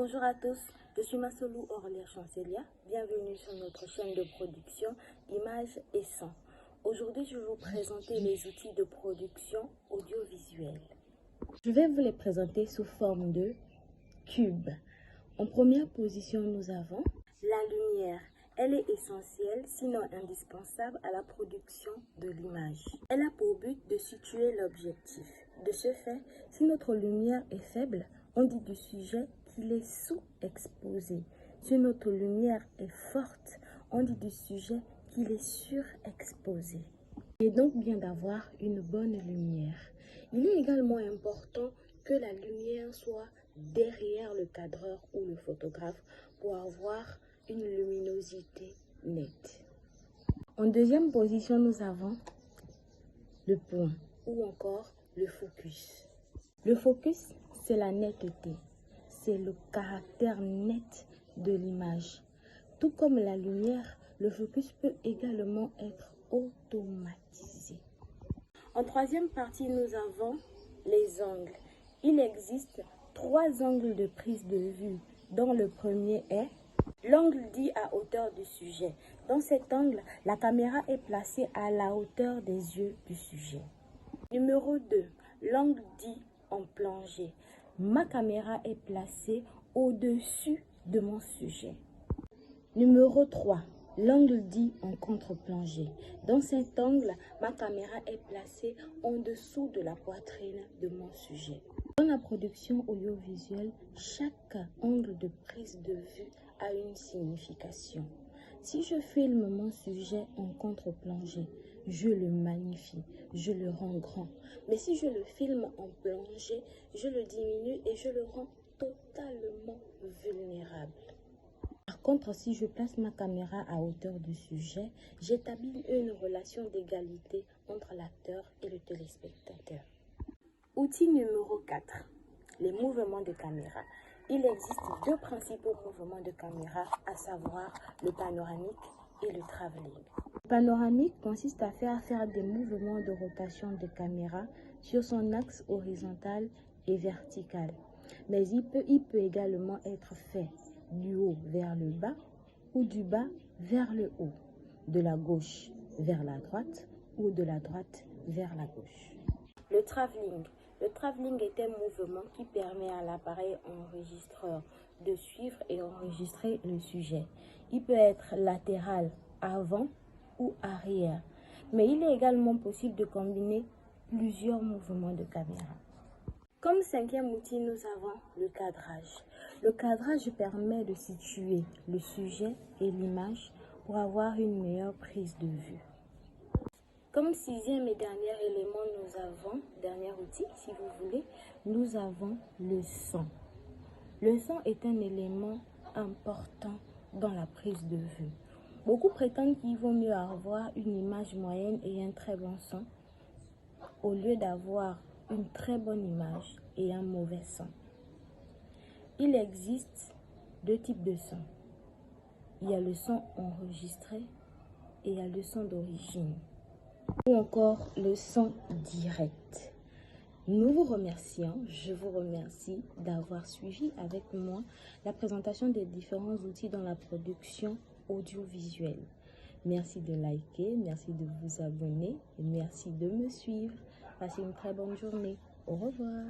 Bonjour à tous, je suis Massolou Orlia Chancelia. Bienvenue sur notre chaîne de production Images et Son. Aujourd'hui, je vais vous présenter les outils de production audiovisuelle. Je vais vous les présenter sous forme de cubes. En première position, nous avons la lumière. Elle est essentielle, sinon indispensable à la production de l'image. Elle a pour but de situer l'objectif. De ce fait, si notre lumière est faible, on dit du sujet qu'il est sous-exposé. Si notre lumière est forte, on dit du sujet qu'il est surexposé. Il est donc bien d'avoir une bonne lumière. Il est également important que la lumière soit derrière le cadreur ou le photographe pour avoir une luminosité nette. En deuxième position, nous avons le point ou encore le focus. Le focus, c'est la netteté, c'est le caractère net de l'image. Tout comme la lumière, le focus peut également être automatisé. En troisième partie, nous avons les angles. Il existe 3 angles de prise de vue, dont le premier est l'angle dit à hauteur du sujet. Dans cet angle, la caméra est placée à la hauteur des yeux du sujet. Numéro 2, l'angle dit en plongée. Ma caméra est placée au-dessus de mon sujet. Numéro 3, l'angle dit en contre-plongée. Dans cet angle, ma caméra est placée en dessous de la poitrine de mon sujet. Dans la production audiovisuelle, chaque angle de prise de vue a une signification. Si je filme mon sujet en contre-plongée, je le magnifie, je le rends grand. Mais si je le filme en plongée, je le diminue et je le rends totalement vulnérable. Par contre, si je place ma caméra à hauteur du sujet, j'établis une relation d'égalité entre l'acteur et le téléspectateur. Outil numéro 4, les mouvements de caméra. Il existe 2 principaux mouvements de caméra, à savoir le panoramique et le travelling. Le panoramique consiste à faire des mouvements de rotation de caméra sur son axe horizontal et vertical. Mais il peut également être fait du haut vers le bas ou du bas vers le haut, de la gauche vers la droite ou de la droite vers la gauche. Le travelling. Le travelling est un mouvement qui permet à l'appareil enregistreur de suivre et enregistrer le sujet. Il peut être latéral, avant ou arrière, mais il est également possible de combiner plusieurs mouvements de caméra. Comme 5e outil, nous avons le cadrage. Le cadrage permet de situer le sujet et l'image pour avoir une meilleure prise de vue. Comme 6e et dernier élément, dernier outil si vous voulez, nous avons le son. Le son est un élément important dans la prise de vue. Beaucoup prétendent qu'il vaut mieux avoir une image moyenne et un très bon son au lieu d'avoir une très bonne image et un mauvais son. Il existe 2 types de sons. Il y a le son enregistré et il y a le son d'origine, ou encore le son direct. Nous vous remercions, je vous remercie d'avoir suivi avec moi la présentation des différents outils dans la production audiovisuelle. Merci de liker, merci de vous abonner et merci de me suivre. Passez une très bonne journée. Au revoir.